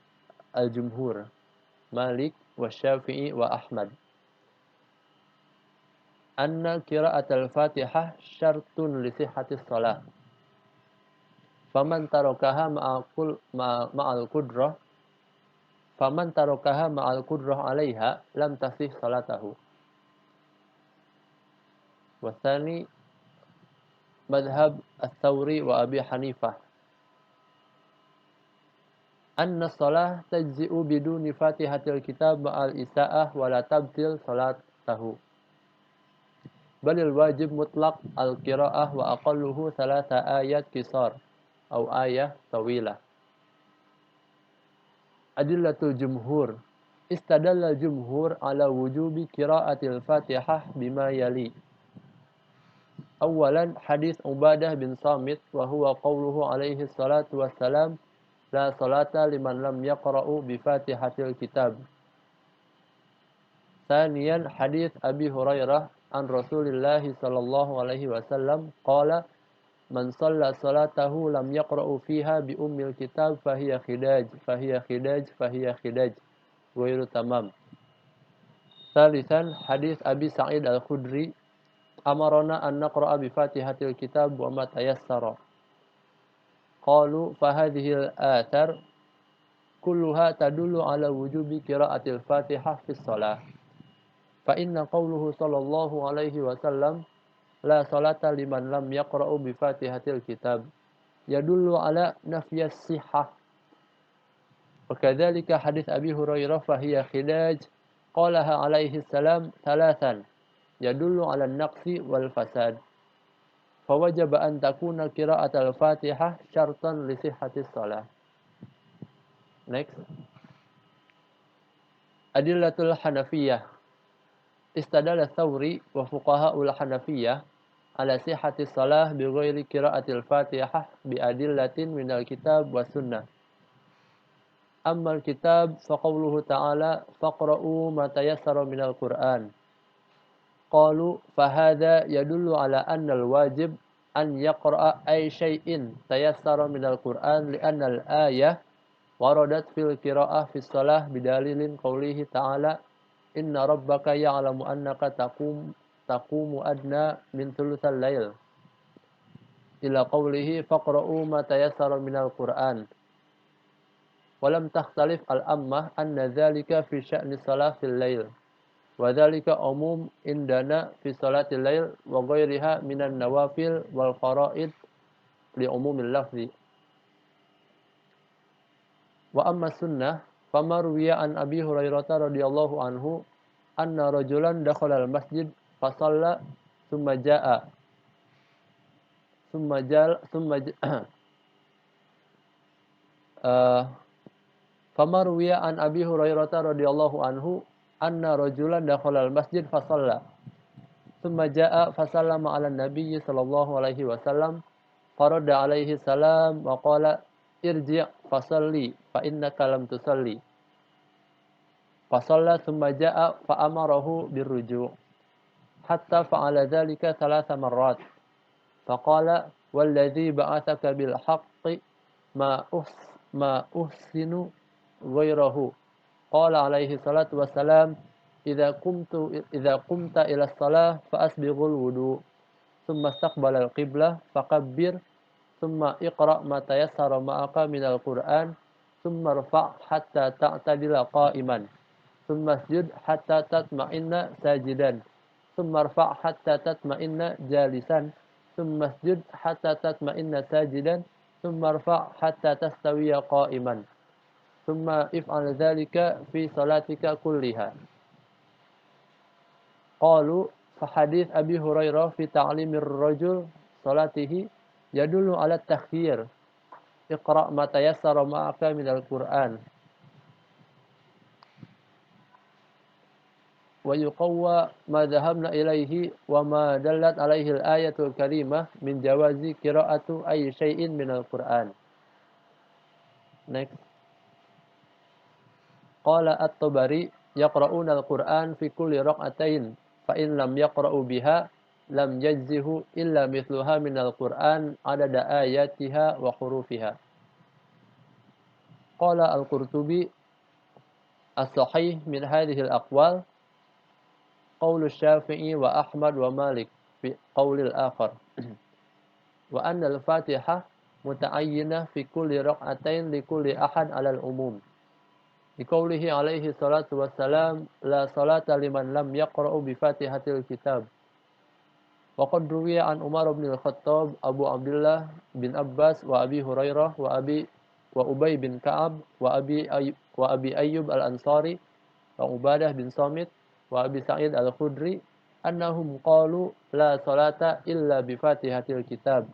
al-jumhur, Malik wa Syafi'i wa Ahmad. Anna qira'atul Fatihah syartun li sihhatis shalah. Faman tarakaha ma'al qudrah alaiha lam tasih salatahu. Wasani madhab ats-Tsawri wa Abi Hanifah. Anna shalah tajzi'u biduni Fatihatil kitab ma'al isa'ah wa la tabtil salatahu. Balil wajib mutlaq al-qira'ah wa aqalluhu 3 ayat qisar atau ayah tawilah. Adillatul jumhur. Istadalla jumhur ala wujubi qira'atil Fatihah bima yali. Awalan hadis Ubadah bin Samit wa huwa qawluhu alaihi salatu wassalam la salata liman lam yaqra'u bi Fatihatil kitab. Thaniyan hadis Abi Hurairah an Rasulillah sallallahu alaihi wasallam qala man shalla salatahu lam yaqra'u fiha bi ummil kitab fahiya khidaj ghairu tamam. Thalithan hadis Abi Sa'id al-Khudri amarna an naqra'a bi Fatihatil kitab wa ma tayassara. Qalu fa hadhihi al-athar kulluha tadullu ala wujubi qira'atil Fatihah fi shalah. Fa inna qawluhu sallallahu alaihi wasallam la salata liman lam yaqra'u bi Fatihatil kitab yadullu ala nafyas sihhah. Wa kadzalika hadits Abi Hurairah fa hiya khidaj qalaha alaihi salam thalathan yadullu ala an-naqsi wal fasad. Fa wajaba an takuna qira'atul Fatihah syartan li sihhatis shalah. Next. Adillatul Hanafiyah. Istadala Tsawri wa fuqaha'ul Hanafiyah ala sihhatis shalah bi ghairi qira'atil Fatihah bi adillatin minal kitab was sunnah. Amma al-kitab fa qawluhu ta'ala faqra'u ma tayassara minal Qur'an. Qalu fa hadha yadullu ala anna al-wajib an yaqra'a ay shay'in tayassara minal Qur'an li anna al-ayah waradat fil qira'ah fi shalah bidalilin qawlihi ta'ala inna rabbaka ya'lamu annaka taqumu adna min thulutsal lail ila qawlihi faqra'u ma tayassara minal Qur'an. Walam takhtalif al-ammah anna dhalika fi sya'ni salatil lail wa dhalika umum indana fi salatil lail wa ghairiha minan nawafil wal fara'id li umumil lafzi. Wa amma sunnah famarwiya an Abi Hurairah radhiyallahu anhu anna rajulan dakhala al-masjid fa shalla thumma jaa famarwiya an Abi Hurairah radhiyallahu anhu anna rajulan dakhala al-masjid fa shalla thumma jaa fa sallama ala an-nabiy sallallahu alaihi wasallam فرد عليه السلام وقال ارجع فصلي فإنك لم تصلي فصلى ثم جاء فأمره بالرجوع حتى فعل ذلك 3 مرات فقال والذي بعثك بالحق ما أحسن غيره قال عليه الصلاة والسلام إذا قمت إلى الصلاة فأسبغ الوضوء ثم استقبل القبلة فكبر ثم اقرأ ما تيسر معك من القرآن ثم ارفع حتى تعتدل قائما ثم اسجد حتى تطمئن ساجدا ثم ارفع حتى تطمئن جالسا ثم اسجد حتى تطمئن ساجدا ثم ارفع حتى تستوي قائما ثم افعل ذلك في صلاتك كلها. قالوا فحديث أبي هريرة في تعليم الرجل صلاته يدل على التخيير اقرأ ما تيسر معك من القرآن ويقوى ما ذهبنا إليه وما دلت عليه الآية الكريمة من جواز قراءة أي شيء من القرآن. Next. قال الطبري يقرؤون القرآن في كل ركعتين فإن لم يقرأوا بها لم يجزه إلا مثلها من القرآن عدد آياتها وحروفها. قال القرطبي الصحيح من هذه الأقوال قول الشافعي وأحمد ومالك في قول الآخر وأن الفاتحة متعينة في كل ركعتين لكل أحد على العموم لقوله عليه الصلاة والسلام لا صلاة لمن لم يقرأ بفاتحة الكتاب. وقد روي عن عمر بن الخطاب أبو عبد الله بن عباس وأبي هريرة وأبي بن كعب وأبي أيوب الأنصاري وعبادة بن صامت وأبي سعيد الخدري أنهم قالوا لا صلاة إلا بفاتحة الكتاب.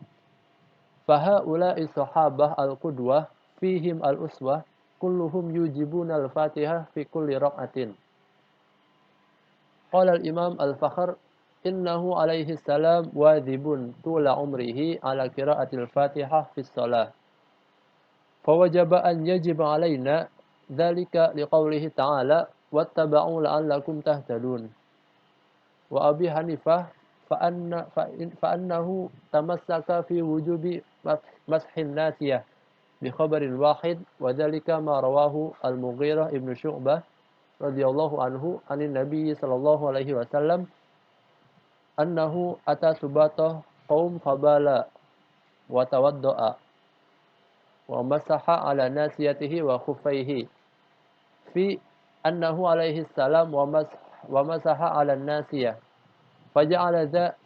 فهؤلاء الصحابة القدوة فيهم الأسوة كلهم يجيبون الفاتحة في كل ركعة. قال الإمام الفخر إنه عليه السلام واظب طول عمره على قراءة الفاتحة في الصلاة فوجب أن يجب علينا ذلك لقوله تعالى واتبعوا لعلكم تهتدون. وأبي حنيفة فأنه تمسك في وجوب مسح الناسية بخبر واحد وذلك ما رواه المغيرة ابن شعبة رضي الله عنه عن النبي صلى الله عليه وسلم أنه أتى سباطه قوم فبال وتوضأ ومسح على ناسيته وخفيه في أنه عليه السلام ومسح على الناسية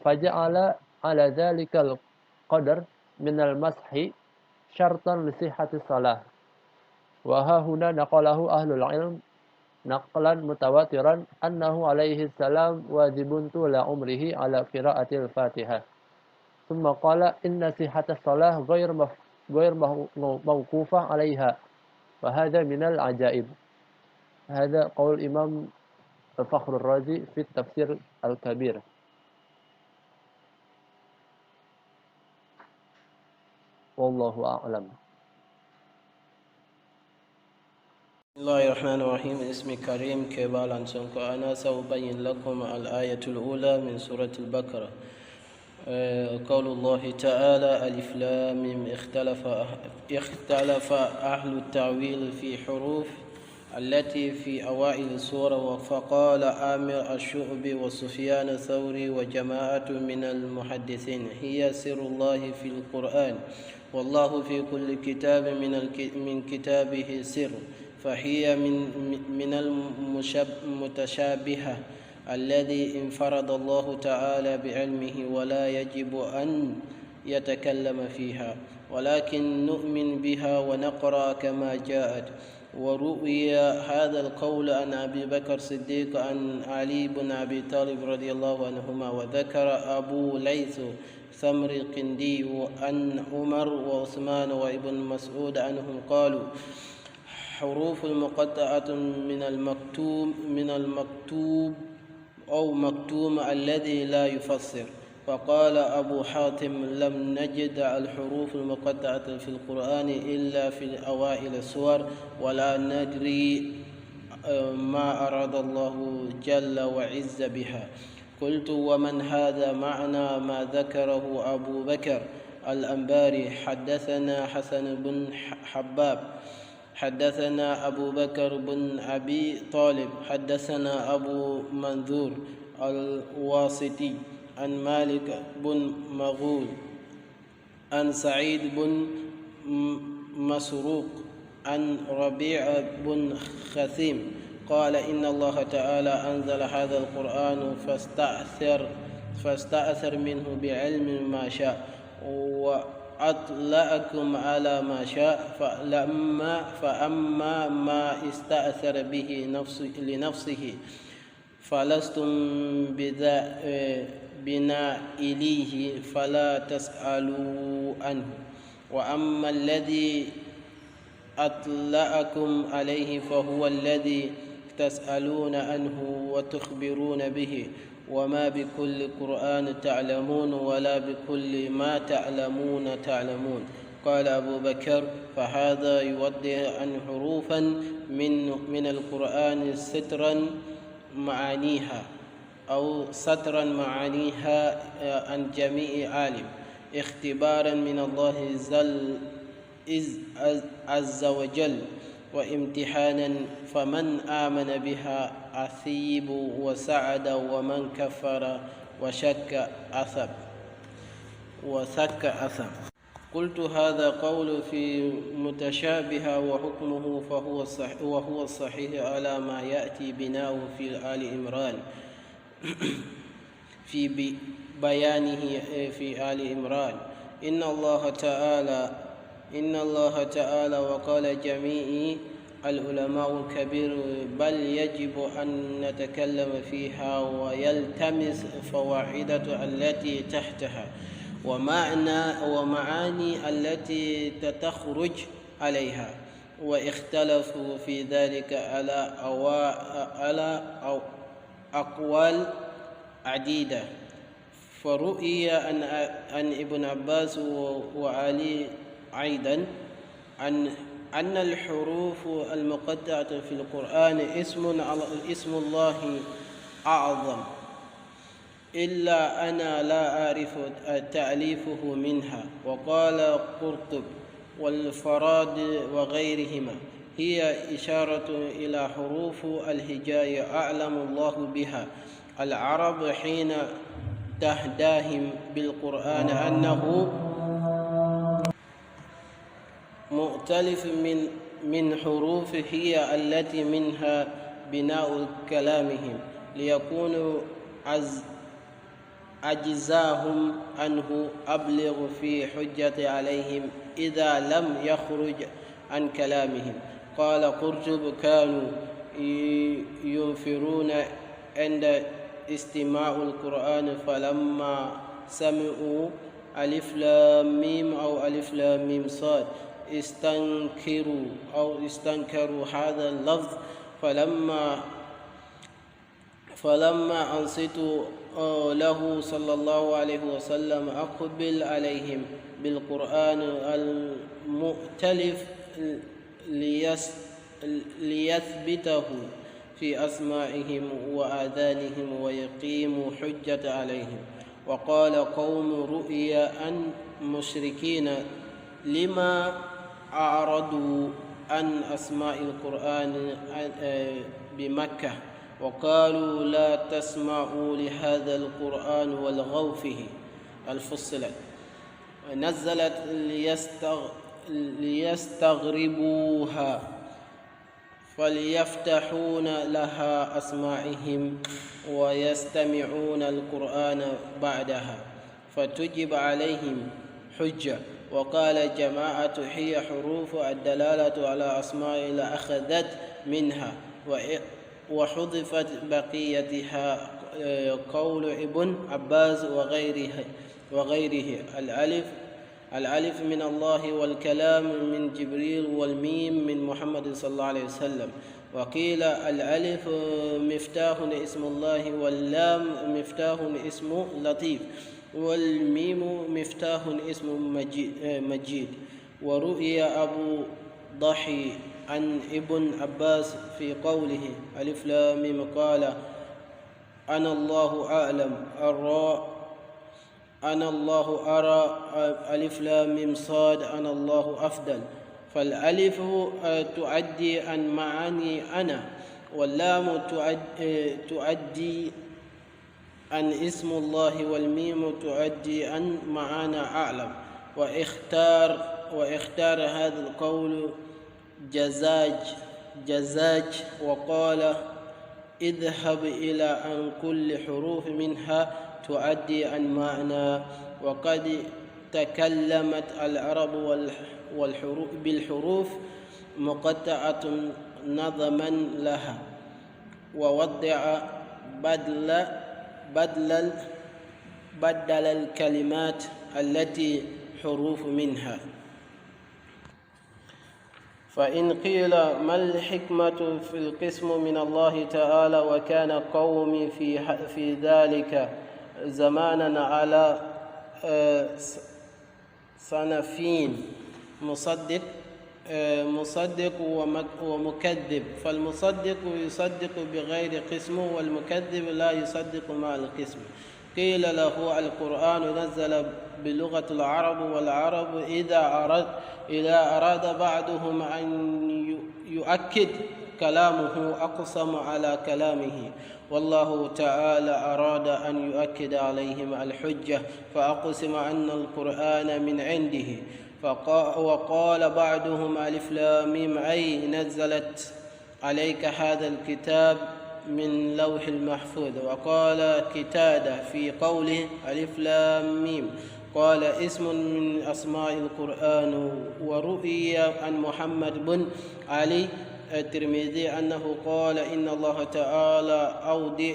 فجعل على ذلك القدر من المسح شرطا لصحة الصلاة. وها هنا نقله أهل العلم نقلا متواترا أنه عليه السلام واجب طول عمره على قراءة الفاتحة. ثم قال إن صحة الصلاة غير موقوفة عليها وهذا من العجائب. هذا قول الإمام الفخر الرازي في التفسير الكبير. والله أعلم. بسم الله الرحمن الرحيم. اسمي كريم كبال أنسانكو. أنا سأبين لكم الآية الأولى من سورة البقرة. قول الله تعالى ألف لام ميم اختلف أهل التأويل في حروف التي في أوائل السورة فقال عامر الشعبي وسفيان الثوري وجماعة من المحدثين هي سر الله في القرآن والله في كل كتاب من كتابه سر فهي من المتشابهة الذي انفرد الله تعالى بعلمه ولا يجب أن يتكلم فيها ولكن نؤمن بها ونقرأ كما جاءت. وروي هذا القول عن أبي بكر الصديق عن علي بن أبي طالب رضي الله عنهما. وذكر أبو ليث ثمرقندي عن عمر وعثمان وابن مسعود عنهم قالوا حروف المقطعة من المكتوب أو مكتوم الذي لا يفسر فقال أبو حاتم لم نجد الحروف المقطعة في القرآن إلا في أوائل السور ولا ندري ما أراد الله جل وعز بها. قلت ومن هذا معنى ما ذكره أبو بكر الأنباري؟ حدثنا حسن بن حباب حدثنا أبو بكر بن أبي طالب حدثنا أبو منذور الواسطي عن مالك بن مغول عن سعيد بن مسروق عن ربيع بن خثيم قال إن الله تعالى أنزل هذا القرآن فاستأثر منه بعلم ما شاء وأطلعكم على ما شاء فأما ما استأثر به لنفسه فلستم بنائليه فلا تسألوا عنه، وأما الذي أطلعكم عليه فهو الذي تسألون عنه وتخبرون به، وما بكل قرآن تعلمون ولا بكل ما تعلمون تعلمون. قال أبو بكر فهذا يوضح أن حروفا من القرآن سترا معانيها عن جميع عالم اختبارا من الله عز وجل وامتحانا، فمن آمن بها أثيب وسعد ومن كفر وشك أثم. قلت هذا قول في متشابه وحكمه وهو الصحيح على ما يأتي بناؤه في آل عمران في بيانه في آل عمران. إن الله تعالى وقال جميع العلماء الكبير بل يجب أن نتكلم فيها ويلتمس فواعد التي تحتها ومعاني التي تخرج عليها، واختلفوا في ذلك على أقوال عديدة. فرؤي عن ابن عباس وعلي أيضا أن الحروف المقطعة في القرآن اسم الله أعظم، إلا أنا لا أعرف تأليفه منها. وقال قرطب والفراد وغيرهما هي إشارة إلى حروف الهجاء أعلم الله بها العرب حين تهداهم بالقرآن أنه مؤتلف من حروف هي التي منها بناء كلامهم، ليكون أجزاهم عنه أبلغ في حجة عليهم إذا لم يخرج عن كلامهم. قال قرطب كانوا ينفرون عند استماع القرآن، فلما سمعوا ألف لام ميم أو ألف لام ميم صاد استنكروا هذا اللفظ، فلما أنصتوا له صلى الله عليه وسلم أقبل عليهم بالقرآن المؤتلف ليثبته في أسماعهم وآذانهم ويقيم حجة عليهم. وقال قوم رؤي عن مشركين لما أعرضوا عن أسماء القرآن بمكة، وقالوا لا تسمعوا لهذا القرآن والغوا فيه. الفصلت نزلت ليستغربوها فليفتحون لها أسماعهم ويستمعون القرآن بعدها فتجب عليهم حجة. وقال جماعة هي حروف الدلالة على أسماء لأخذت منها وحذفت بقيتها. قول ابن عباس وغيره الألف من الله والكلام من جبريل والميم من محمد صلى الله عليه وسلم. وقيل الألف مفتاح اسم الله واللام مفتاح اسم لطيف. والميم مفتاح اسم مجيد. ورؤي أبو ضحي عن ابن عباس في قوله ألف لام ميم قال أنا الله أعلم أنا الله أرى ألف لام ميم صاد أنا الله أفضل. فالألف تؤدي عن معاني أنا، واللام تؤدي عن اسم الله، والميم تؤدي عن معنى أعلم. واختار هذا القول جزاج وقال اذهب إلى أن كل حروف منها تؤدي عن معنى. وقد تكلمت العرب بالحروف مقطعة نظما لها، ووضع بدل الكلمات التي حروف منها. فإن قيل ما الحكمة في القسم من الله تعالى، وكان قومي في ذلك زمانا على صنفين مصدق ومكذب. فالمصدق يصدق بغير قسم، والمكذب لا يصدق مع القسم. قيل له القرآن نزل بلغة العرب، والعرب إذا أراد بعضهم أن يؤكد كلامه أقسم على كلامه، والله تعالى أراد أن يؤكد عليهم الحجة فأقسم أن القرآن من عنده. وقال بعضهم ألف لام ميم أي نزلت عليك هذا الكتاب من لوح المحفوظ. وقال قتادة في قوله ألف لام ميم قال اسم من أسماء القرآن. ورؤي عن محمد بن علي الترمذي أنه قال إن الله تعالى أودع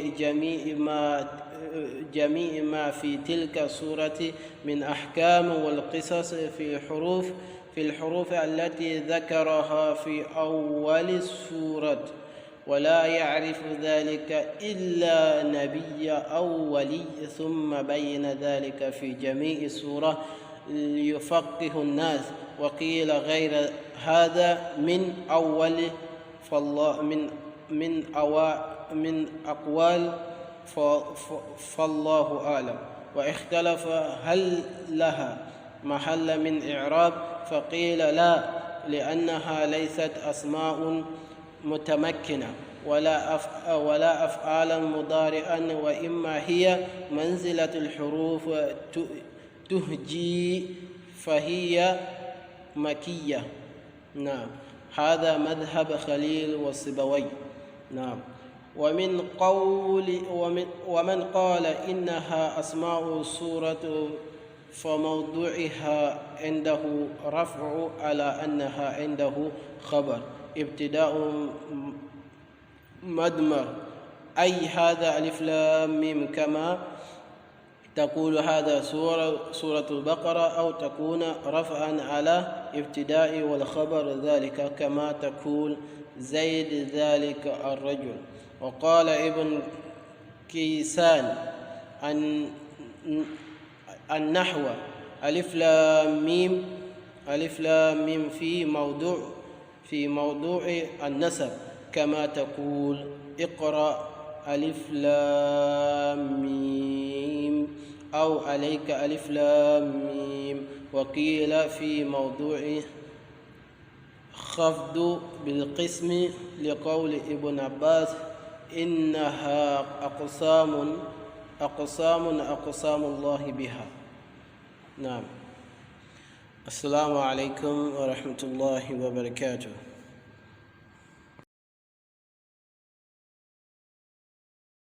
جميع ما في تلك السورة من أحكام والقصص في الحروف التي ذكرها في أول السورة، ولا يعرف ذلك إلا نبي أو ولي، ثم بين ذلك في جميع السورة ليفقه الناس. وقيل غير هذا من أول من أقوال فالله أعلم. واختلف هل لها محل من إعراب، فقيل لا، لأنها ليست أسماء متمكنة ولا أفعالا مضارعا، وإما هي منزلة الحروف تهجي فهي مكية. نعم، هذا مذهب خليل والسيبوي. نعم. ومن قال إنها أسماء السورة فموضوعها عنده رفع على أنها عنده خبر ابتداء مدمر، أي هذا ألف لام ميم، كما تقول هذا سورة البقرة، أو تكون رفعا على ابتداء والخبر ذلك، كما تقول زيد ذلك الرجل. وقال ابن كيسان النحو ألف لام ميم في موضوع النسب، كما تقول اقرأ ألف لام ميم، أو عليك ألف لام ميم. وقيل في موضوع خفض بالقسم لقول ابن عباس إنها أقسام الله بها. نعم. السلام عليكم ورحمة الله وبركاته.